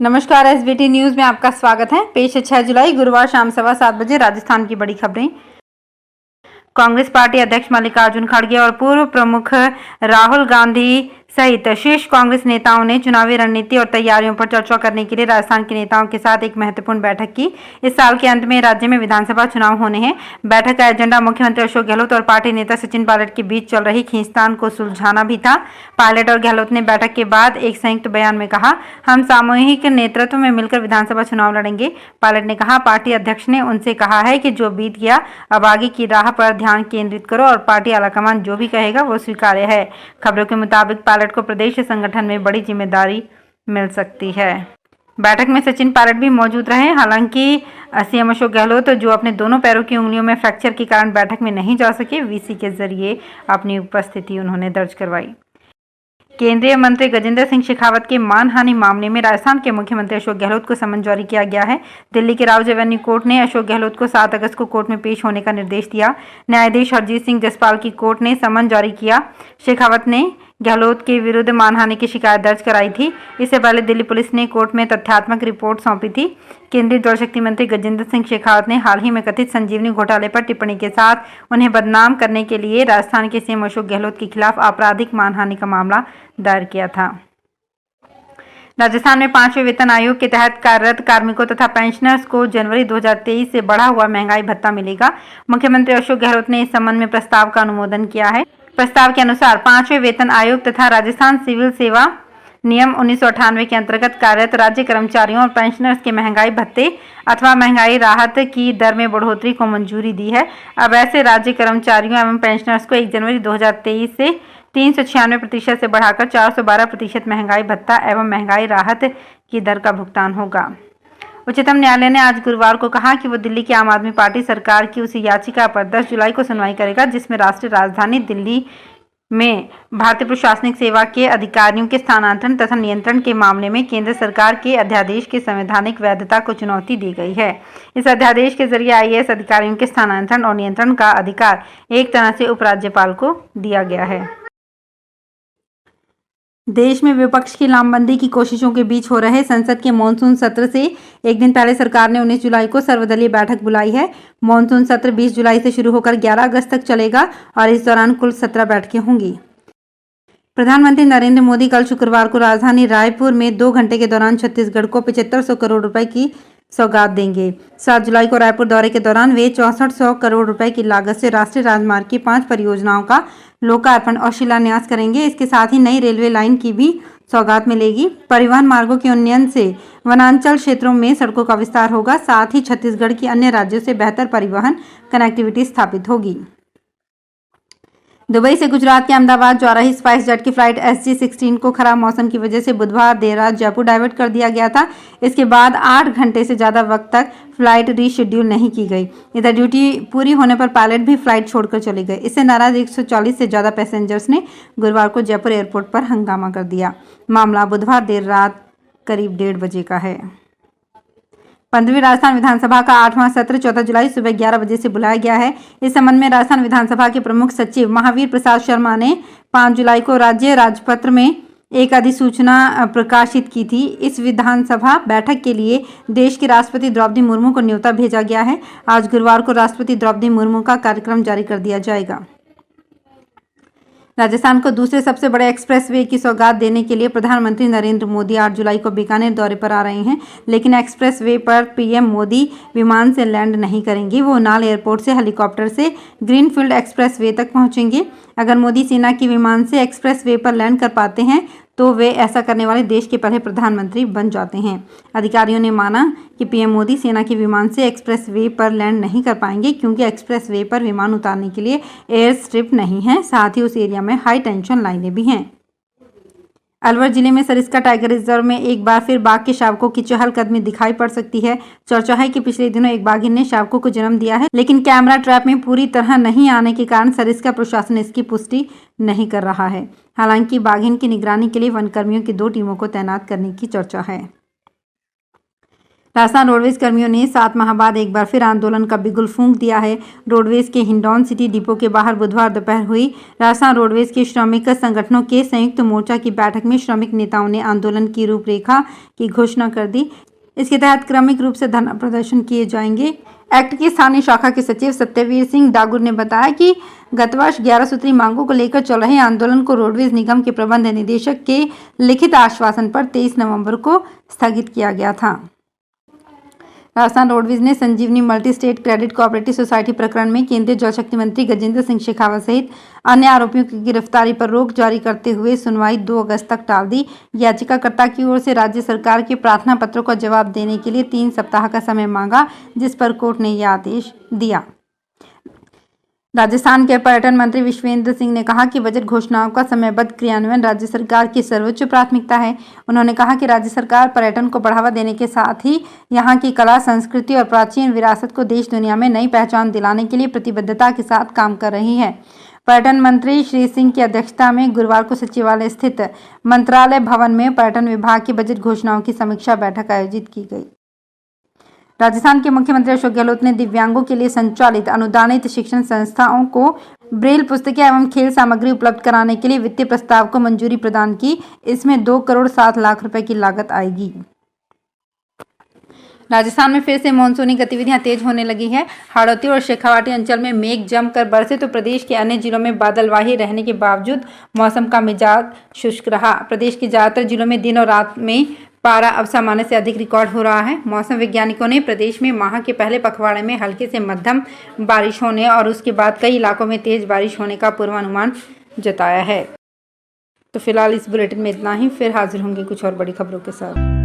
नमस्कार, SBT news में आपका स्वागत है। पेश है 6 जुलाई गुरुवार शाम 7:15 बजे राजस्थान की बड़ी खबरें। कांग्रेस पार्टी अध्यक्ष मल्लिकार्जुन खड़गे और पूर्व प्रमुख राहुल गांधी सहित शीर्ष कांग्रेस नेताओं ने चुनावी रणनीति और तैयारियों पर चर्चा करने के लिए राजस्थान के नेताओं के साथ एक महत्वपूर्ण बैठक की। इस साल के अंत में राज्य में विधानसभा चुनाव होने हैं। बैठक का एजेंडा मुख्यमंत्री अशोक गहलोत और पार्टी नेता सचिन पायलट के बीच चल रही खींचतान को सुलझाना भी था। पायलट और गहलोत ने बैठक के बाद एक संयुक्त बयान में कहा, हम सामूहिक नेतृत्व में मिलकर विधानसभा चुनाव लड़ेंगे। पायलट ने कहा, पार्टी अध्यक्ष ने उनसे कहा है कि जो बीत गया अब आगे की राह पर ध्यान केंद्रित करो और पार्टी आलाकमान जो भी कहेगा वो स्वीकार्य है। खबरों के मुताबिक पायलट को प्रदेश संगठन में बड़ी जिम्मेदारी मिल सकती है। बैठक में सचिन पायलट भी मौजूद रहे। हालांकि सीएम अशोक गहलोत जो अपने दोनों पैरों की उंगलियों में फ्रैक्चर के कारण बैठक में नहीं जा सके, वीसी के जरिए अपनी उपस्थिति उन्होंने दर्ज करवाई। केंद्रीय मंत्री गजेंद्र सिंह शेखावत के मानहानि मामले में राजस्थान के मुख्यमंत्री अशोक गहलोत को समन जारी किया गया है। दिल्ली के राउज एवेन्यू कोर्ट ने अशोक गहलोत को 7 अगस्त को कोर्ट में पेश होने का निर्देश दिया। न्यायाधीश हरजीत सिंह जसपाल की कोर्ट ने समन जारी किया। शेखावत ने गहलोत के विरुद्ध मानहानि की शिकायत दर्ज कराई थी। इससे पहले दिल्ली पुलिस ने कोर्ट में तथ्यात्मक रिपोर्ट सौंपी थी। केंद्रीय जल शक्ति मंत्री गजेंद्र सिंह शेखावत ने हाल ही में कथित संजीवनी घोटाले पर टिप्पणी के साथ उन्हें बदनाम करने के लिए राजस्थान के सीएम अशोक गहलोत के खिलाफ आपराधिक मानहानि का मामला दायर किया था। राजस्थान में 5वें वेतन आयोग के तहत कार्यरत कार्मिकों तथा पेंशनर्स को जनवरी 2023 से बढ़ा हुआ महंगाई भत्ता मिलेगा। मुख्यमंत्री अशोक गहलोत ने इस संबंध में प्रस्ताव का अनुमोदन किया है। प्रस्ताव के अनुसार 5वें वेतन आयोग तथा राजस्थान सिविल सेवा नियम 1998 के अंतर्गत कार्यरत राज्य कर्मचारियों और पेंशनर्स के महंगाई भत्ते अथवा महंगाई राहत की दर में बढ़ोतरी को मंजूरी दी है। अब ऐसे राज्य कर्मचारियों एवं पेंशनर्स को 1 जनवरी 2023 से 396% से बढ़ाकर 412% महंगाई भत्ता एवं महंगाई राहत की दर का भुगतान होगा। उच्चतम न्यायालय ने आज गुरुवार को कहा कि वो दिल्ली की आम आदमी पार्टी सरकार की उस याचिका पर 10 जुलाई को सुनवाई करेगा जिसमें राष्ट्रीय राजधानी दिल्ली में भारतीय प्रशासनिक सेवा के अधिकारियों के स्थानांतरण तथा नियंत्रण के मामले में केंद्र सरकार के अध्यादेश के संवैधानिक वैधता को चुनौती दी गई है। इस अध्यादेश के जरिए आईएएस अधिकारियों के स्थानांतरण और नियंत्रण का अधिकार एक तरह से उपराज्यपाल को दिया गया है। देश में विपक्ष की लामबंदी की कोशिशों के बीच हो रहे संसद के मॉनसून सत्र से एक दिन पहले सरकार ने 19 जुलाई को सर्वदलीय बैठक बुलाई है। मॉनसून सत्र 20 जुलाई से शुरू होकर 11 अगस्त तक चलेगा और इस दौरान कुल 17 बैठकें होंगी। प्रधानमंत्री नरेंद्र मोदी कल शुक्रवार को राजधानी रायपुर में 2 घंटे के दौरान छत्तीसगढ़ को 7500 करोड़ रुपए की सौगात देंगे। 7 जुलाई को रायपुर दौरे के दौरान वे 6400 करोड़ रुपए की लागत से राष्ट्रीय राजमार्ग की 5 परियोजनाओं का लोकार्पण और शिलान्यास करेंगे। इसके साथ ही नई रेलवे लाइन की भी सौगात मिलेगी। परिवहन मार्गों के उन्नयन से वनांचल क्षेत्रों में सड़कों का विस्तार होगा। साथ ही छत्तीसगढ़ की अन्य राज्यों से बेहतर परिवहन कनेक्टिविटी स्थापित होगी। दुबई से गुजरात के अहमदाबाद जा रही स्पाइस जेट की फ्लाइट SG-16 को खराब मौसम की वजह से बुधवार देर रात जयपुर डाइवर्ट कर दिया गया था। इसके बाद 8 घंटे से ज़्यादा वक्त तक फ्लाइट रीशेड्यूल नहीं की गई। इधर ड्यूटी पूरी होने पर पायलट भी फ्लाइट छोड़कर चले गए। इससे नाराज 140 से ज़्यादा पैसेंजर्स ने गुरुवार को जयपुर एयरपोर्ट पर हंगामा कर दिया। मामला बुधवार देर रात करीब 1:30 बजे का है। 15वीं राजस्थान विधानसभा का 8वां सत्र 14 जुलाई सुबह 11 बजे से बुलाया गया है। इस संबंध में राजस्थान विधानसभा के प्रमुख सचिव महावीर प्रसाद शर्मा ने 5 जुलाई को राज्य राजपत्र में एक अधिसूचना प्रकाशित की थी। इस विधानसभा बैठक के लिए देश की राष्ट्रपति द्रौपदी मुर्मू को न्योता भेजा गया है। आज गुरुवार को राष्ट्रपति द्रौपदी मुर्मू का कार्यक्रम जारी कर दिया जाएगा। राजस्थान को दूसरे सबसे बड़े एक्सप्रेसवे की सौगात देने के लिए प्रधानमंत्री नरेंद्र मोदी 8 जुलाई को बीकानेर दौरे पर आ रहे हैं, लेकिन एक्सप्रेसवे पर पीएम मोदी विमान से लैंड नहीं करेंगे। वो उनाल एयरपोर्ट से हेलीकॉप्टर से ग्रीनफील्ड एक्सप्रेसवे तक पहुंचेंगे। अगर मोदी सेना के विमान से एक्सप्रेसवे पर लैंड कर पाते हैं तो वे ऐसा करने वाले देश के पहले प्रधानमंत्री बन जाते हैं। अधिकारियों ने माना कि पीएम मोदी सेना के विमान से एक्सप्रेसवे पर लैंड नहीं कर पाएंगे क्योंकि एक्सप्रेसवे पर विमान उतारने के लिए एयर स्ट्रिप नहीं है। साथ ही उस एरिया में हाई टेंशन लाइनें भी हैं। अलवर जिले में सरिस्का टाइगर रिजर्व में एक बार फिर बाघ के शावकों की चहलकदमी दिखाई पड़ सकती है। चर्चा है कि पिछले दिनों एक बाघिन ने शावकों को जन्म दिया है, लेकिन कैमरा ट्रैप में पूरी तरह नहीं आने के कारण सरिस्का प्रशासन इसकी पुष्टि नहीं कर रहा है। हालांकि बाघिन की निगरानी के लिए वन कर्मियों की 2 टीमों को तैनात करने की चर्चा है। राजस्थान रोडवेज कर्मियों ने 7 माह बाद एक बार फिर आंदोलन का बिगुल फूंक दिया है। रोडवेज के हिंडौन सिटी डिपो के बाहर बुधवार दोपहर हुई राजस्थान रोडवेज के श्रमिक संगठनों के संयुक्त मोर्चा की बैठक में श्रमिक नेताओं ने आंदोलन की रूपरेखा की घोषणा कर दी। इसके तहत क्रमिक रूप से धरना प्रदर्शन किए जाएंगे। एक्ट की स्थानीय शाखा के सचिव सत्यवीर सिंह डागुर ने बताया कि गत वर्ष 11 सूत्री मांगों को लेकर चल रहे आंदोलन को रोडवेज निगम के प्रबंध निदेशक के लिखित आश्वासन पर 23 नवंबर को स्थगित किया गया था। राजस्थान रोडवेज ने Sanjivani multi state credit cooperative society प्रकरण में केंद्रीय जल शक्ति मंत्री गजेंद्र सिंह शेखावत सहित अन्य आरोपियों की गिरफ्तारी पर रोक जारी करते हुए सुनवाई 2 अगस्त तक टाल दी। याचिकाकर्ता की ओर से राज्य सरकार के प्रार्थना पत्रों का जवाब देने के लिए 3 सप्ताह का समय मांगा, जिस पर कोर्ट ने यह आदेश दिया। राजस्थान के पर्यटन मंत्री विश्वेंद्र सिंह ने कहा कि बजट घोषणाओं का समयबद्ध क्रियान्वयन राज्य सरकार की सर्वोच्च प्राथमिकता है। उन्होंने कहा कि राज्य सरकार पर्यटन को बढ़ावा देने के साथ ही यहां की कला, संस्कृति और प्राचीन विरासत को देश दुनिया में नई पहचान दिलाने के लिए प्रतिबद्धता के साथ काम कर रही है। पर्यटन मंत्री श्री सिंह की अध्यक्षता में गुरुवार को सचिवालय स्थित मंत्रालय भवन में पर्यटन विभाग की बजट घोषणाओं की समीक्षा बैठक आयोजित की गई। राजस्थान के मुख्यमंत्री अशोक गहलोत ने दिव्यांगों के लिए संचालित अनुदानित शिक्षण संस्थाओं को ब्रेल पुस्तकें एवं खेल सामग्री उपलब्ध कराने के लिए वित्तीय प्रस्ताव को मंजूरी प्रदान की। इसमें 2 करोड़ 7 लाख रुपए की लागत आएगी। राजस्थान में फिर से मानसूनी गतिविधियां तेज होने लगी है। हाड़ौती और शेखावाटी अंचल में मेघ जमकर बरसे तो प्रदेश के अन्य जिलों में बादलवाही रहने के बावजूद मौसम का मिजाज शुष्क रहा। प्रदेश के ज्यादातर जिलों में दिन और रात में पारा अब सामान्य से अधिक रिकॉर्ड हो रहा है। मौसम वैज्ञानिकों ने प्रदेश में माह के पहले पखवाड़े में हल्के से मध्यम बारिश होने और उसके बाद कई इलाकों में तेज बारिश होने का पूर्वानुमान जताया है। तो फिलहाल इस बुलेटिन में इतना ही, फिर हाजिर होंगे कुछ और बड़ी खबरों के साथ।